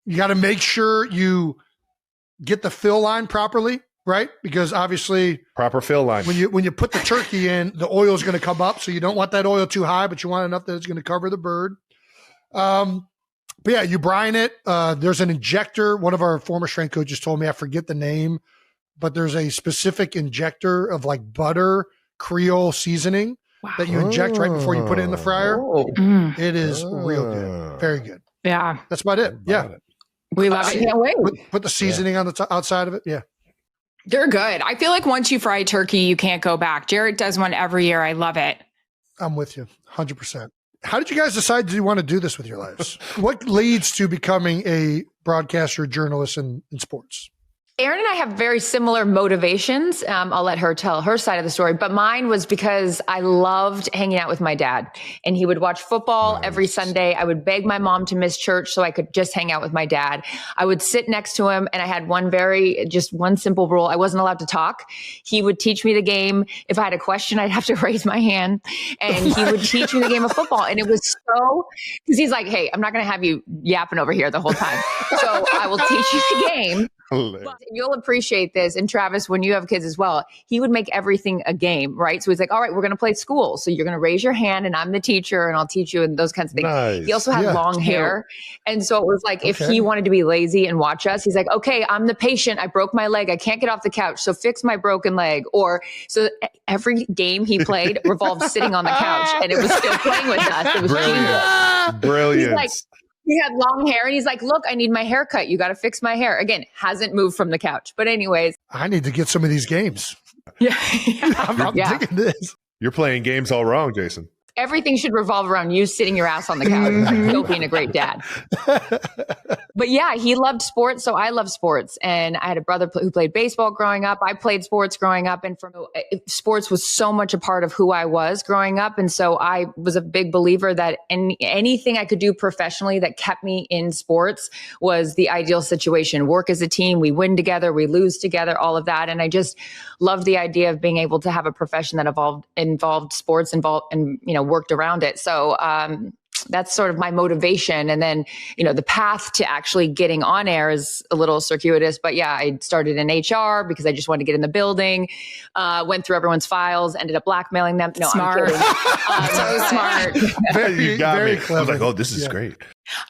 You got to make sure you get the fill line properly, right? Because obviously proper fill line. When you put the turkey in, the oil is going to come up. So you don't want that oil too high, but you want enough that it's going to cover the bird. But yeah, you brine it. There's an injector. One of our former strength coaches told me, I forget the name, but there's a specific injector of like butter Creole seasoning that you inject right before you put it in the fryer. It is real good. Very good. Yeah. That's about it. Yeah. We love it. Can't wait. Put the seasoning on the outside of it. Yeah. They're good. I feel like once you fry turkey, you can't go back. Jared does one every year. I love it. I'm with you 100%. How did you guys decide to want to do this with your lives? What leads to becoming a broadcaster, journalist in sports? Erin and I have very similar motivations. I'll let her tell her side of the story, but mine was because I loved hanging out with my dad, and he would watch football every Sunday. I would beg my mom to miss church so I could just hang out with my dad. I would sit next to him, and I had one simple rule. I wasn't allowed to talk. He would teach me the game. If I had a question, I'd have to raise my hand, and he would teach me the game of football. And it was because he's like, hey, I'm not going to have you yapping over here the whole time. So I will teach you the game. But you'll appreciate this. And Travis, when you have kids as well, he would make everything a game, right? So he's like, all right, we're going to play school. So you're going to raise your hand and I'm the teacher and I'll teach you and those kinds of things. Nice. He also had long hair. And so it was like, if he wanted to be lazy and watch us, he's like, okay, I'm the patient. I broke my leg. I can't get off the couch. So fix my broken leg. Or so every game he played revolved sitting on the couch and it was still playing with us. It was genius. Brilliant. He's like, he had long hair and he's like, look, I need my hair cut. You got to fix my hair. Again, hasn't moved from the couch. But anyways. I need to get some of these games. Yeah. I'm digging this. You're playing games all wrong, Jason. Everything should revolve around you sitting your ass on the couch and still being a great dad. But yeah, he loved sports. So I love sports. And I had a brother who played baseball growing up. I played sports growing up. And sports was so much a part of who I was growing up. And so I was a big believer that anything I could do professionally that kept me in sports was the ideal situation. Work as a team. We win together. We lose together, all of that. And I just loved the idea of being able to have a profession that involved sports and, worked around it. So that's sort of my motivation. And then, the path to actually getting on air is a little circuitous. But yeah, I started in HR because I just wanted to get in the building, went through everyone's files, ended up blackmailing them. No, smart. I'm kidding. So smart. You got very me. clever. I was like, oh, this is great.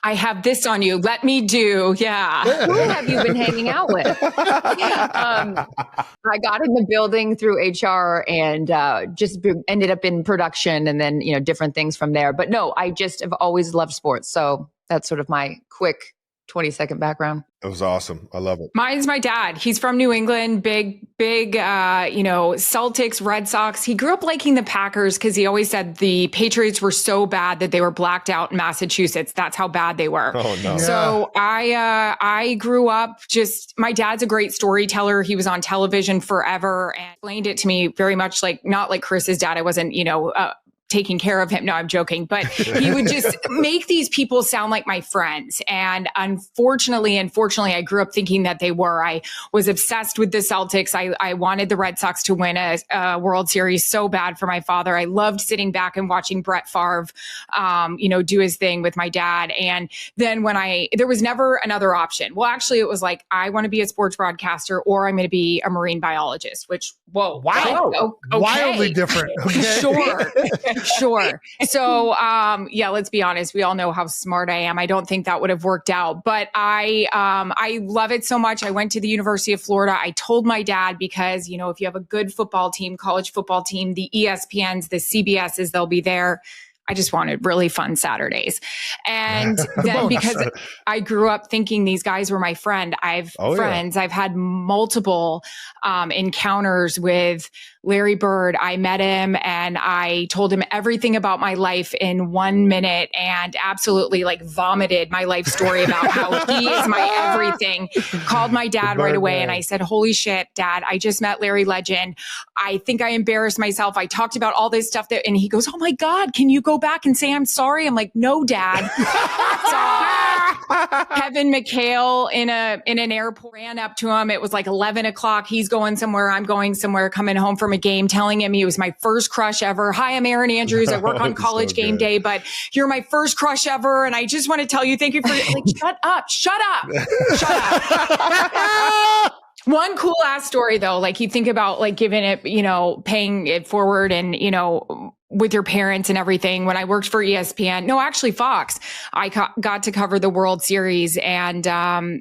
I have this on you. Let me do. Yeah. Who have you been hanging out with? I got in the building through HR and ended up in production and then, different things from there. But no, I just have always loved sports. So that's sort of my quick 20-second background. It was awesome. I love it. Mine's my dad. He's from New England, big, Celtics, Red Sox. He grew up liking the Packers because he always said the Patriots were so bad that they were blacked out in Massachusetts. That's how bad they were. Oh, no. So I grew up my dad's a great storyteller. He was on television forever and explained it to me very much not like Chris's dad. I wasn't, taking care of him. No, I'm joking. But he would just make these people sound like my friends. And unfortunately, I grew up thinking that they were. I was obsessed with the Celtics. I wanted the Red Sox to win a World Series so bad for my father. I loved sitting back and watching Brett Favre, do his thing with my dad. And then there was never another option. Well, actually, it was like, I want to be a sports broadcaster or I'm going to be a marine biologist, which, whoa. Wow. Okay. Wildly different. Okay. Sure. So, let's be honest. We all know how smart I am. I don't think that would have worked out, but I love it so much. I went to the University of Florida. I told my dad because, if you have a good football team, college football team, the ESPNs, the CBSs, they'll be there. I just wanted really fun Saturdays. And then because I grew up thinking these guys were my friend, I've had multiple encounters with Larry Bird. I met him and I told him everything about my life in 1 minute and absolutely vomited my life story about how he is my everything. Called my dad right away and I said, holy shit, Dad, I just met Larry Legend. I think I embarrassed myself. I talked about all this stuff and he goes, oh my God, can you go back and say I'm sorry? I'm like, no, Dad. Kevin McHale in an airport, ran up to him. It was like 11 o'clock. He's going somewhere. I'm going somewhere, coming home from a game, telling him he was my first crush ever. Hi, I'm Aaron Andrews. I work on College Game Day, but you're my first crush ever. And I just want to tell you, thank you for like, shut up. One cool ass story though, like you think about like giving it, paying it forward and, with your parents and everything. When I worked for ESPN, no, actually Fox, I got to cover the World Series and, I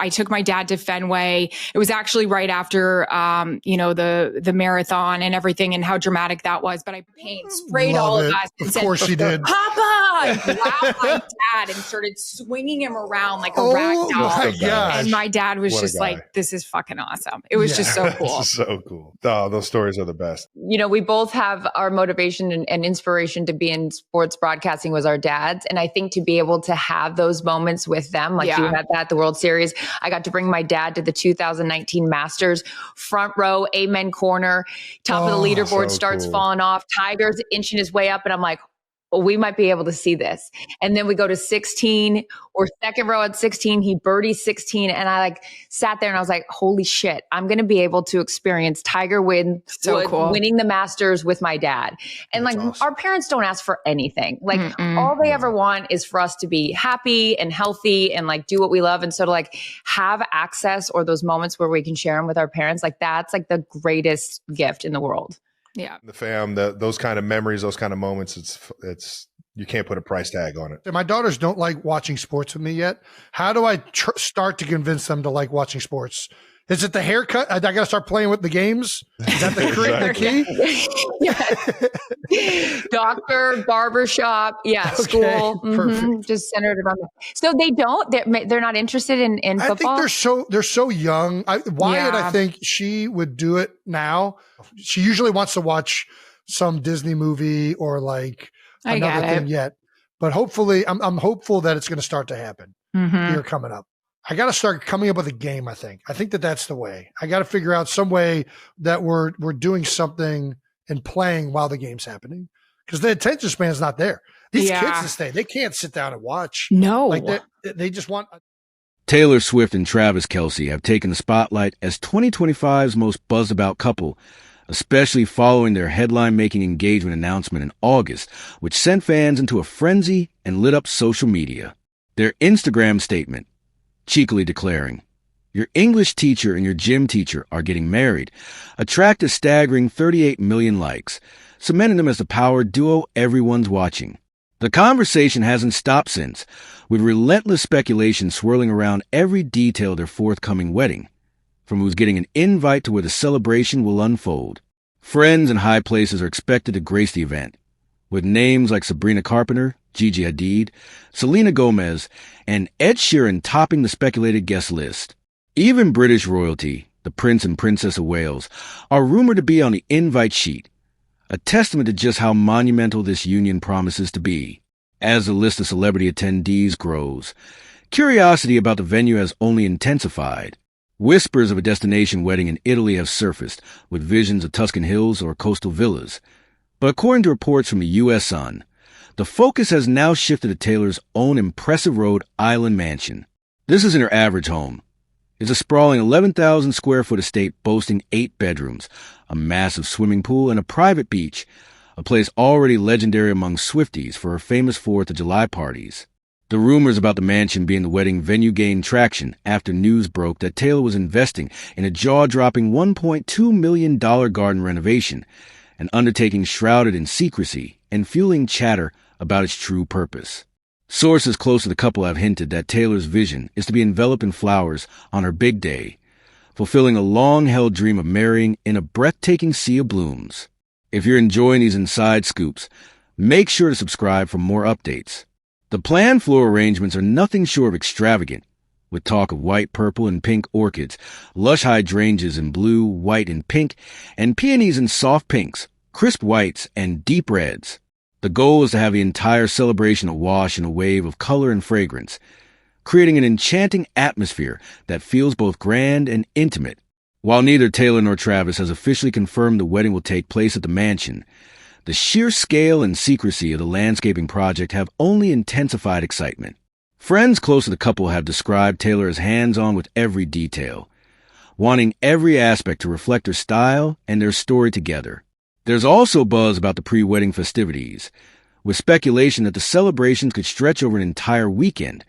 took my dad to Fenway. It was actually right after, the marathon and everything and how dramatic that was. But I sprayed all of us. Of course you did. Papa! And grabbed my dad and started swinging him around like a rag doll. My gosh. And my dad was just like, this is fucking awesome. It was just so cool. This is so cool. Oh, those stories are the best. We both have our motivation and inspiration to be in sports broadcasting was our dads. And I think to be able to have those moments with them, like you had that at the World Series. I got to bring my dad to the 2019 Masters, front row, amen corner, top of the leaderboard, starts falling off. Tiger's inching his way up. And I'm like, we might be able to see this. And then we go to 16 or second row at 16, he birdies 16. And I sat there and I was like, holy shit, I'm going to be able to experience Tiger winning the Masters with my dad. And awesome. Our parents don't ask for anything. All they ever want is for us to be happy and healthy and do what we love. And so to have access or those moments where we can share them with our parents, that's the greatest gift in the world. Yeah. The fam, those kind of memories, those kind of moments, it's you can't put a price tag on it. My daughters don't like watching sports with me yet. How do I start to convince them to like watching sports? Is it the haircut? I got to start playing with the games? Is that the key? Doctor, barbershop, school. Perfect. Just centered around that. So they're not interested in football? I think they're so young. Wyatt, I think she would do it now. She usually wants to watch some Disney movie or another thing yet. But hopefully, I'm hopeful that it's going to start to happen here coming up. I got to start coming up with a game. I think that's the way. I got to figure out some way that we're doing something and playing while the game's happening because the attention span is not there. These kids this day, they can't sit down and watch. No, they just want. Taylor Swift and Travis Kelce have taken the spotlight as 2025's most buzzed about couple, especially following their headline-making engagement announcement in August, which sent fans into a frenzy and lit up social media. Their Instagram statement, cheekily declaring, "Your English teacher and your gym teacher are getting married," attracted a staggering 38 million likes, cementing them as the power duo everyone's watching. The conversation hasn't stopped since, with relentless speculation swirling around every detail of their forthcoming wedding, from who's getting an invite to where the celebration will unfold. Friends and high places are expected to grace the event, with names like Sabrina Carpenter, Gigi Hadid, Selena Gomez, and Ed Sheeran topping the speculated guest list. Even British royalty, the Prince and Princess of Wales, are rumored to be on the invite sheet, a testament to just how monumental this union promises to be. As the list of celebrity attendees grows, curiosity about the venue has only intensified. Whispers of a destination wedding in Italy have surfaced, with visions of Tuscan hills or coastal villas. But according to reports from the U.S. Sun, the focus has now shifted to Taylor's own impressive Rhode Island mansion. This isn't her average home. It's a sprawling 11,000 square foot estate boasting 8 bedrooms, a massive swimming pool, and a private beach, a place already legendary among Swifties for her famous 4th of July parties. The rumors about the mansion being the wedding venue gained traction after news broke that Taylor was investing in a jaw-dropping $1.2 million garden renovation, an undertaking shrouded in secrecy and fueling chatter about its true purpose. Sources close to the couple have hinted that Taylor's vision is to be enveloped in flowers on her big day, fulfilling a long-held dream of marrying in a breathtaking sea of blooms. If you're enjoying these inside scoops, make sure to subscribe for more updates. The planned floral arrangements are nothing short of extravagant, with talk of white, purple, and pink orchids, lush hydrangeas in blue, white, and pink, and peonies in soft pinks, crisp whites, and deep reds. The goal is to have the entire celebration awash in a wave of color and fragrance, creating an enchanting atmosphere that feels both grand and intimate. While neither Taylor nor Travis has officially confirmed the wedding will take place at the mansion, The sheer scale and secrecy of the landscaping project have only intensified excitement. Friends close to the couple have described Taylor as hands-on with every detail, wanting every aspect to reflect her style and their story together. There's also buzz about the pre-wedding festivities, with speculation that the celebrations could stretch over an entire weekend,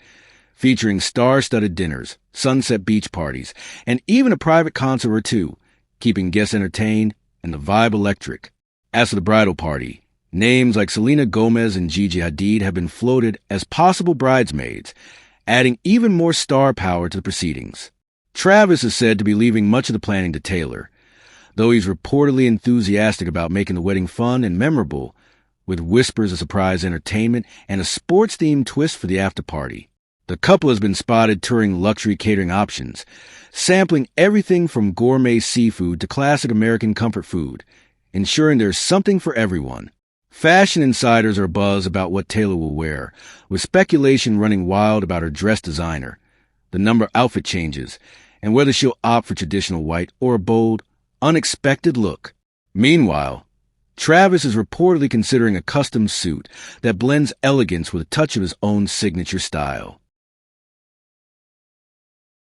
featuring star-studded dinners, sunset beach parties, and even a private concert or two, keeping guests entertained and the vibe electric. As for the bridal party, names like Selena Gomez and Gigi Hadid have been floated as possible bridesmaids, adding even more star power to the proceedings. Travis is said to be leaving much of the planning to Taylor, though he's reportedly enthusiastic about making the wedding fun and memorable, with whispers of surprise entertainment and a sports-themed twist for the after-party. The couple has been spotted touring luxury catering options, sampling everything from gourmet seafood to classic American comfort food, ensuring there's something for everyone. Fashion insiders are abuzz about what Taylor will wear, with speculation running wild about her dress designer, the number of outfit changes, and whether she'll opt for traditional white or a bold, unexpected look. Meanwhile, Travis is reportedly considering a custom suit that blends elegance with a touch of his own signature style.